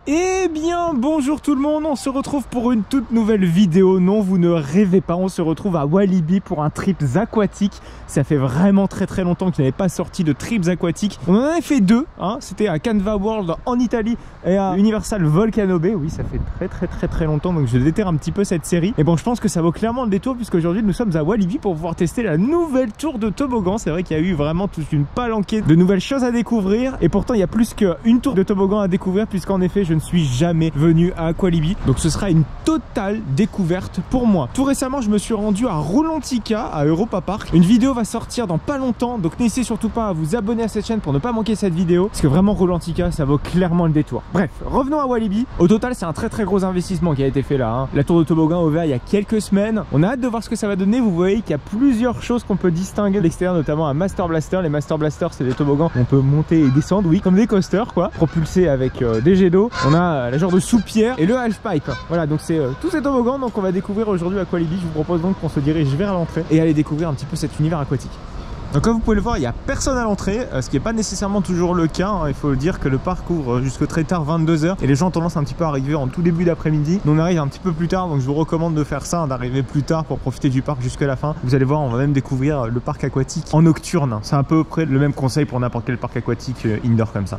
Eh bien bonjour tout le monde, on se retrouve pour une toute nouvelle vidéo. Non, vous ne rêvez pas, on se retrouve à Walibi pour un trips aquatique. Ça fait vraiment très longtemps que je n'avais pas sorti de trips aquatiques. On en avait fait deux, hein. C'était à Canva World en Italie et à Universal Volcano Bay. Oui, ça fait très longtemps, donc je déterre un petit peu cette série. Et bon, je pense que ça vaut clairement le détour puisqu'aujourd'hui nous sommes à Walibi pour pouvoir tester la nouvelle tour de toboggan. C'est vrai qu'il y a eu vraiment toute une palanquée de nouvelles choses à découvrir. Et pourtant il y a plus qu'une tour de toboggan à découvrir puisqu'en effet je ne suis jamais venu à Aqualibi, donc ce sera une totale découverte pour moi. Tout récemment je me suis rendu à Rulantica à Europa Park. Une vidéo va sortir dans pas longtemps, donc n'hésitez surtout pas à vous abonner à cette chaîne pour ne pas manquer cette vidéo, parce que vraiment Rulantica ça vaut clairement le détour. Bref, revenons à Walibi. Au total c'est un très gros investissement qui a été fait là, hein. La tour de toboggan a ouvert il y a quelques semaines, on a hâte de voir ce que ça va donner. Vous voyez qu'il y a plusieurs choses qu'on peut distinguer de l'extérieur, notamment un Master Blaster. Les Master Blaster c'est des toboggans où on peut monter et descendre, oui, comme des coasters quoi, propulsés avec des jets d'eau. On a la genre de soupière et le halfpipe. Voilà, donc c'est tous ces toboggans donc on va découvrir aujourd'hui à Aqualibi. Je vous propose donc qu'on se dirige vers l'entrée et aller découvrir un petit peu cet univers aquatique. Donc comme vous pouvez le voir, il n'y a personne à l'entrée, ce qui n'est pas nécessairement toujours le cas, hein. Il faut dire que le parc ouvre jusque très tard, 22 h, et les gens ont tendance un petit peu à arriver en tout début d'après-midi. Nous on arrive un petit peu plus tard, donc je vous recommande de faire ça, hein, d'arriver plus tard pour profiter du parc jusqu'à la fin. Vous allez voir, on va même découvrir le parc aquatique en nocturne. C'est à peu près le même conseil pour n'importe quel parc aquatique indoor comme ça.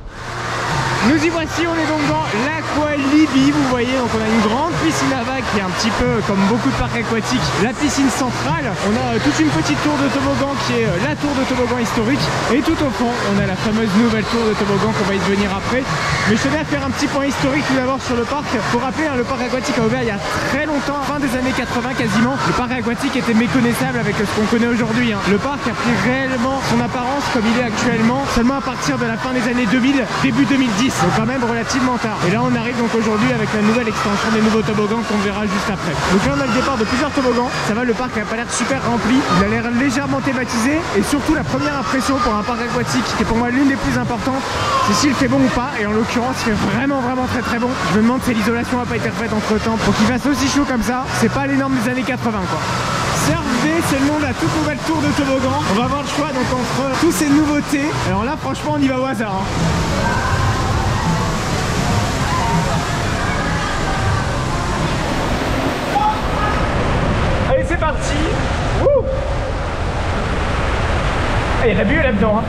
Nous y voici, on est donc dans l'Aqualibi, vous voyez, donc on a une grande piscine à vagues qui est un petit peu comme beaucoup de parcs aquatiques, la piscine centrale. On a toute une petite tour de toboggan qui est la tour de toboggan historique, et tout au fond on a la fameuse nouvelle tour de toboggan qu'on va y devenir après. Mais je tenais à faire un petit point historique tout d'abord sur le parc. Pour rappeler, hein, le parc aquatique a ouvert il y a très longtemps, fin des années 80 quasiment. Le parc aquatique était méconnaissable avec ce qu'on connaît aujourd'hui, hein. Le parc a pris réellement son apparence comme il est actuellement seulement à partir de la fin des années 2000, début 2010. Donc quand même relativement tard. Et là on arrive donc aujourd'hui avec la nouvelle extension des nouveaux toboggans qu'on verra juste après. Donc là on a le départ de plusieurs toboggans. Ça va, le parc n'a pas l'air super rempli. Il a l'air légèrement thématisé. Et surtout la première impression pour un parc aquatique, qui est pour moi l'une des plus importantes, c'est s'il fait bon ou pas. Et en l'occurrence il fait vraiment très bon. Je me demande si l'isolation n'a pas été refaite entre temps pour qu'il fasse aussi chaud comme ça. C'est pas les normes des années 80 quoi. Servez, c'est le nom de la toute nouvelle tour de toboggan. On va avoir le choix donc entre tous ces nouveautés. Alors là franchement on y va au hasard, hein. Allez, c'est parti. Wouh. Ah, il y a de la buée là-dedans, hein.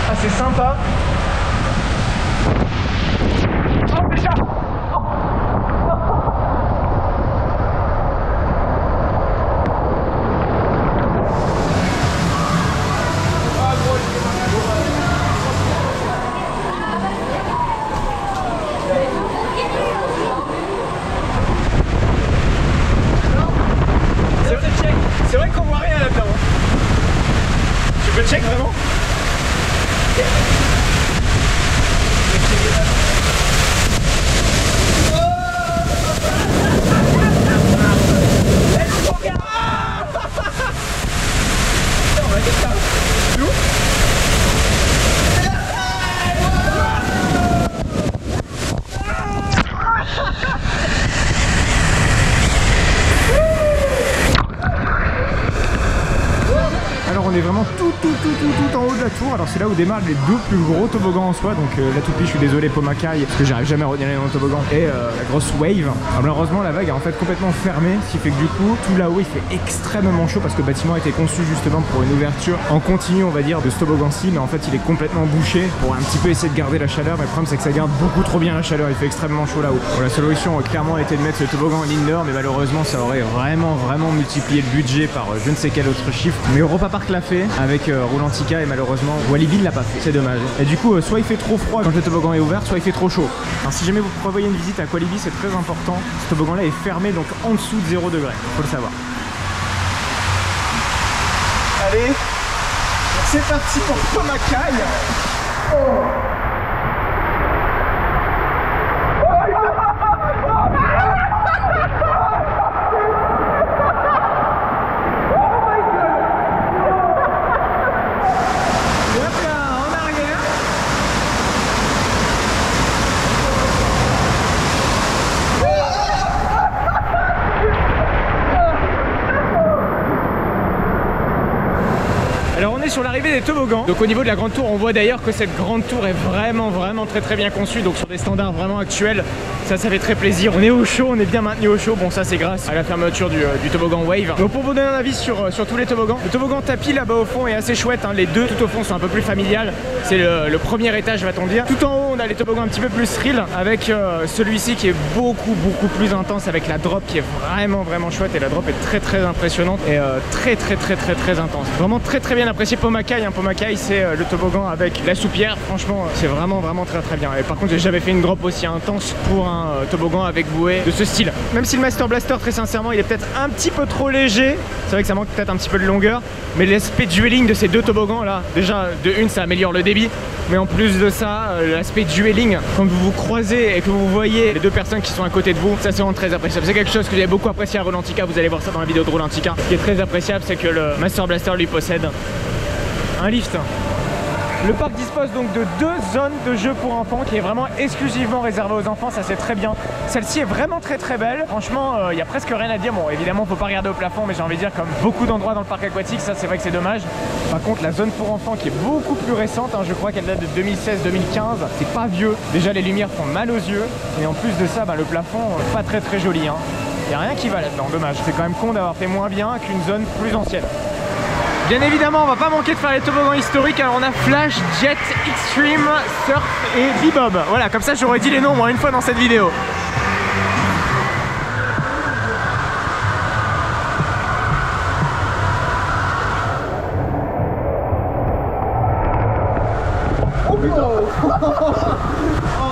Ah, c'est sympa. Oh, déjà. C'est vrai qu'on voit rien là-dedans. Tu peux check vraiment? Alors on est vraiment tout en haut de la tour. Alors c'est là où démarrent les deux plus gros toboggans en soi. Donc la toupie, je suis désolé Pomakai parce que j'arrive jamais à retenir les noms de toboggan. Et la grosse wave. Alors, malheureusement la vague est en fait complètement fermée, ce qui fait que du coup tout là-haut il fait extrêmement chaud parce que le bâtiment a été conçu justement pour une ouverture en continu on va dire de ce toboggan-ci, mais en fait il est complètement bouché pour un petit peu essayer de garder la chaleur. Mais le problème c'est que ça garde beaucoup trop bien la chaleur, il fait extrêmement chaud là-haut. Bon, la solution clairement était de mettre ce toboggan en indoor, mais malheureusement ça aurait vraiment multiplié le budget par je ne sais quel autre chiffre. Mais Europa Park l'a fait avec Rulantica et malheureusement Walibi ne l'a pas fait, c'est dommage. Et du coup soit il fait trop froid quand le toboggan est ouvert, soit il fait trop chaud. Alors si jamais vous prévoyez une visite à Walibi, c'est très important, ce toboggan là est fermé donc en dessous de 0 degré, faut le savoir. Allez, c'est parti pour Pomakai. Oh. Alors on est sur l'arrivée des toboggans. Donc au niveau de la grande tour, on voit d'ailleurs que cette grande tour est vraiment très bien conçue. Donc sur des standards vraiment actuels, ça fait très plaisir. On est au chaud, on est bien maintenu au chaud. Bon, ça c'est grâce à la fermeture du toboggan Wave. Donc pour vous donner un avis sur tous les toboggans, le toboggan tapis là-bas au fond est assez chouette, hein. Les deux tout au fond sont un peu plus familiales. C'est le premier étage, va-t-on dire. Tout en haut, on a les toboggans un petit peu plus thrill, avec celui-ci qui est beaucoup plus intense, avec la drop qui est vraiment chouette. Et la drop est très impressionnante et très intense. Vraiment très bien apprécié. Pomakai, hein. Pomakai, c'est le toboggan avec la soupière. Franchement, c'est vraiment très bien. Et par contre, j'ai jamais fait une drop aussi intense pour un toboggan avec bouée de ce style. Même si le Master Blaster, très sincèrement, il est peut-être un petit peu trop léger. C'est vrai que ça manque peut-être un petit peu de longueur, mais l'aspect dueling de ces deux toboggans là, déjà de une, ça améliore le débit, mais en plus de ça, l'aspect dueling, quand vous vous croisez et que vous voyez les deux personnes qui sont à côté de vous, ça c'est vraiment très appréciable. C'est quelque chose que j'ai beaucoup apprécié à Rolantica. Vous allez voir ça dans la vidéo de Rolantica. Ce qui est très appréciable, c'est que le Master Blaster lui possède un lift. Le parc dispose donc de 2 zones de jeu pour enfants qui est vraiment exclusivement réservée aux enfants, ça c'est très bien. Celle-ci est vraiment très belle. Franchement, il y a presque rien à dire. Bon, évidemment, faut pas regarder au plafond, mais j'ai envie de dire comme beaucoup d'endroits dans le parc aquatique, ça c'est vrai que c'est dommage. Par contre, la zone pour enfants qui est beaucoup plus récente, hein, je crois qu'elle date de 2016-2015, c'est pas vieux. Déjà, les lumières font mal aux yeux et en plus de ça, le plafond, pas très joli, hein. Il n'y a rien qui va là-dedans, dommage. C'est quand même con d'avoir fait moins bien qu'une zone plus ancienne. Bien évidemment, on va pas manquer de faire les toboggans historiques. Alors on a Flash, Jet, Extreme, Surf et Bebob. Voilà, comme ça j'aurais dit les noms au moins une fois dans cette vidéo. Oh putain.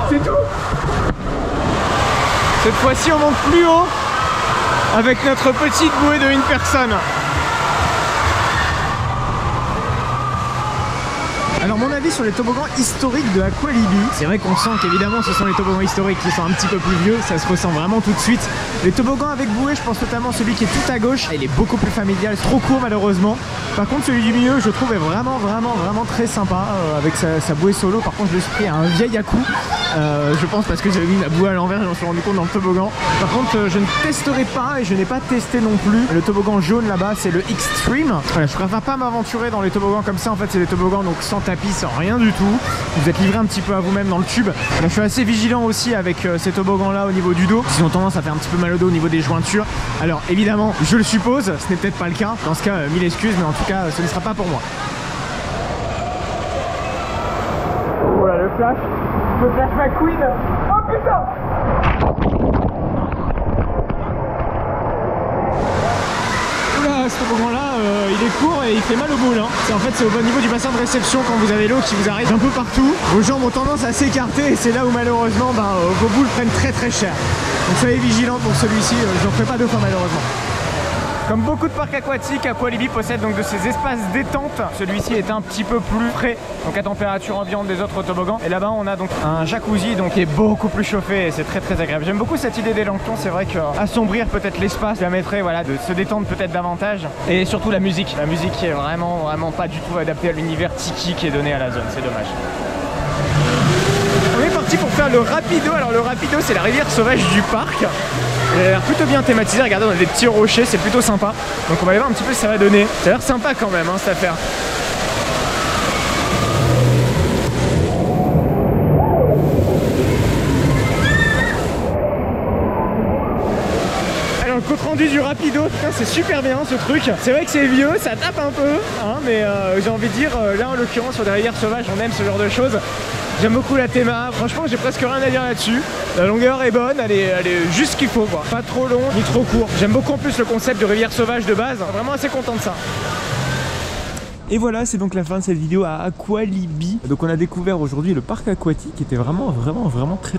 C'est tout. Cette fois-ci on monte plus haut avec notre petite bouée de une personne. Alors mon avis sur les toboggans historiques de Aqualibi, c'est vrai qu'on sent qu'évidemment ce sont les toboggans historiques qui sont un petit peu plus vieux, ça se ressent vraiment tout de suite. Les toboggans avec bouée, je pense notamment celui qui est tout à gauche, il est beaucoup plus familial, trop court malheureusement. Par contre celui du milieu je trouve est vraiment très sympa avec sa bouée solo. Par contre je l'ai pris à un vieil à coup, je pense parce que j'avais mis la bouée à l'envers et j'en suis rendu compte dans le toboggan. Par contre je ne testerai pas et je n'ai pas testé non plus le toboggan jaune là-bas, c'est le Extreme. Voilà, je préfère pas m'aventurer dans les toboggans comme ça, en fait c'est des toboggans donc sans tapis, sans rien du tout. Vous êtes livré un petit peu à vous-même dans le tube. Voilà, je suis assez vigilant aussi avec ces toboggans là au niveau du dos, ils ont tendance à faire un petit peu mal au dos au niveau des jointures. Alors évidemment je le suppose, ce n'est peut-être pas le cas, dans ce cas mille excuses, mais en tout cas ce ne sera pas pour moi. Voilà le Flash McQueen. Oh putain. Oula, ce toboggan là il est court et il fait mal au boule, hein. En fait c'est au niveau du bassin de réception quand vous avez l'eau qui vous arrive un peu partout. Vos jambes ont tendance à s'écarter et c'est là où malheureusement vos boules prennent très cher. Donc soyez vigilants pour celui-ci, je n'en ferai pas deux fois malheureusement. Comme beaucoup de parcs aquatiques, Aqualibi possède donc de ces espaces détente. Celui-ci est un petit peu plus frais, donc à température ambiante des autres toboggans. Et là-bas, on a donc un jacuzzi donc qui est beaucoup plus chauffé et c'est très agréable. J'aime beaucoup cette idée d'élancton. C'est vrai qu'assombrir peut-être l'espace permettrait de se détendre peut-être davantage. Et surtout la musique. La musique qui est vraiment pas du tout adaptée à l'univers tiki qui est donné à la zone. C'est dommage. On est parti pour faire le rapido. Alors le rapido, c'est la rivière sauvage du parc. Il a l'air plutôt bien thématisé, regardez on a des petits rochers, c'est plutôt sympa. Donc on va aller voir un petit peu ce que ça va donner. Ça a l'air sympa quand même cette affaire. Alors le compte rendu du rapido, c'est super bien ce truc. C'est vrai que c'est vieux, ça tape un peu, hein, mais j'ai envie de dire, là en l'occurrence sur des rivières sauvages, on aime ce genre de choses. J'aime beaucoup la théma, franchement j'ai presque rien à dire là-dessus. La longueur est bonne, elle est juste ce qu'il faut quoi. Pas trop long ni trop court. J'aime beaucoup en plus le concept de rivière sauvage de base. Vraiment assez content de ça. Et voilà, c'est donc la fin de cette vidéo à Aqualibi. Donc on a découvert aujourd'hui le parc aquatique qui était vraiment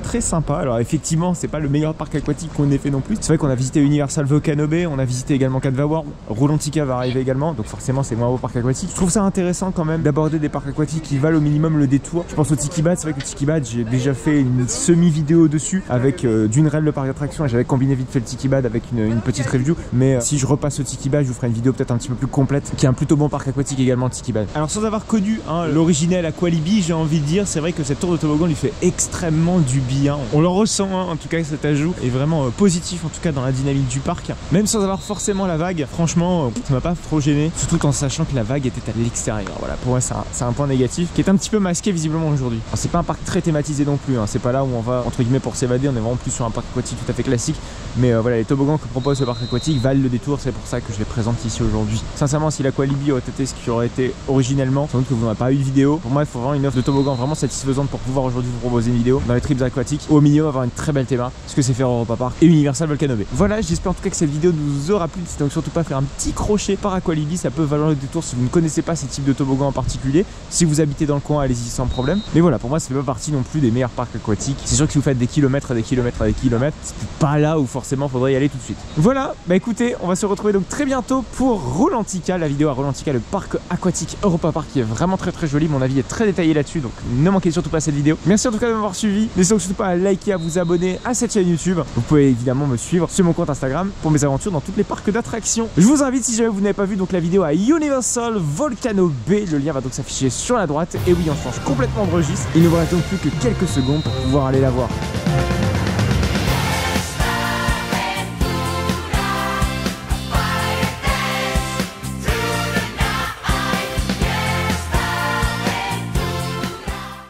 très sympa. Alors effectivement, c'est pas le meilleur parc aquatique qu'on ait fait non plus. C'est vrai qu'on a visité Universal Volcano Bay, on a visité également Cadva World, Rolantica va arriver également. Donc forcément, c'est moins beau parc aquatique. Je trouve ça intéressant quand même d'aborder des parcs aquatiques qui valent au minimum le détour. Je pense au Tiki Bad, c'est vrai que le Tiki Bad, j'ai déjà fait une semi-vidéo dessus avec d'une rail le parc d'attraction et j'avais combiné vite fait le Tiki Bad avec une petite review. Mais si je repasse au Tiki Bad, je vous ferai une vidéo peut-être un petit peu plus complète qui est un plutôt bon parc aquatique également vraiment le tiki ban. Alors sans avoir connu l'original Aqualibi, j'ai envie de dire, c'est vrai que cette tour de toboggan lui fait extrêmement du bien. On le ressent en tout cas, cet ajout est vraiment positif en tout cas dans la dynamique du parc. Même sans avoir forcément la vague, franchement ça m'a pas trop gêné, surtout en sachant que la vague était à l'extérieur. Voilà, pour moi c'est un point négatif qui est un petit peu masqué visiblement aujourd'hui. C'est pas un parc très thématisé non plus, c'est pas là où on va entre guillemets pour s'évader, on est vraiment plus sur un parc aquatique tout à fait classique. Mais voilà, les toboggans que propose ce parc aquatique valent le détour, c'est pour ça que je les présente ici aujourd'hui. Sincèrement, si l'Aqualibi aurait été ce qui aurait été originellement, sans doute que vous n'aurez pas eu de vidéo. Pour moi, il faut vraiment une offre de toboggan vraiment satisfaisante pour pouvoir aujourd'hui vous proposer une vidéo dans les trips aquatiques. Au milieu, avoir une très belle théma, ce que c'est faire Europa Park et Universal Volcano Bay. Voilà, j'espère en tout cas que cette vidéo nous aura plu. Donc surtout pas faire un petit crochet par Aqualibi, ça peut valoir le détour si vous ne connaissez pas ces types de toboggans en particulier. Si vous habitez dans le coin, allez-y sans problème. Mais voilà, pour moi, ça fait pas partie non plus des meilleurs parcs aquatiques. C'est sûr que si vous faites des kilomètres et des kilomètres et des kilomètres, c'est pas là où forcément faudrait y aller tout de suite. Voilà, bah écoutez, on va se retrouver donc très bientôt pour Rolantica, la vidéo à Rolantica, le parc aquatique Europa Park qui est vraiment très joli. Mon avis est très détaillé là-dessus, donc ne manquez surtout pas cette vidéo. Merci en tout cas de m'avoir suivi. N'hésitez surtout pas à liker, à vous abonner à cette chaîne YouTube. Vous pouvez évidemment me suivre sur mon compte Instagram pour mes aventures dans tous les parcs d'attractions. Je vous invite, si jamais vous n'avez pas vu donc la vidéo à Universal Volcano Bay, le lien va donc s'afficher sur la droite. Et oui, on change complètement de registre. Il ne vous reste donc plus que quelques secondes pour pouvoir aller la voir.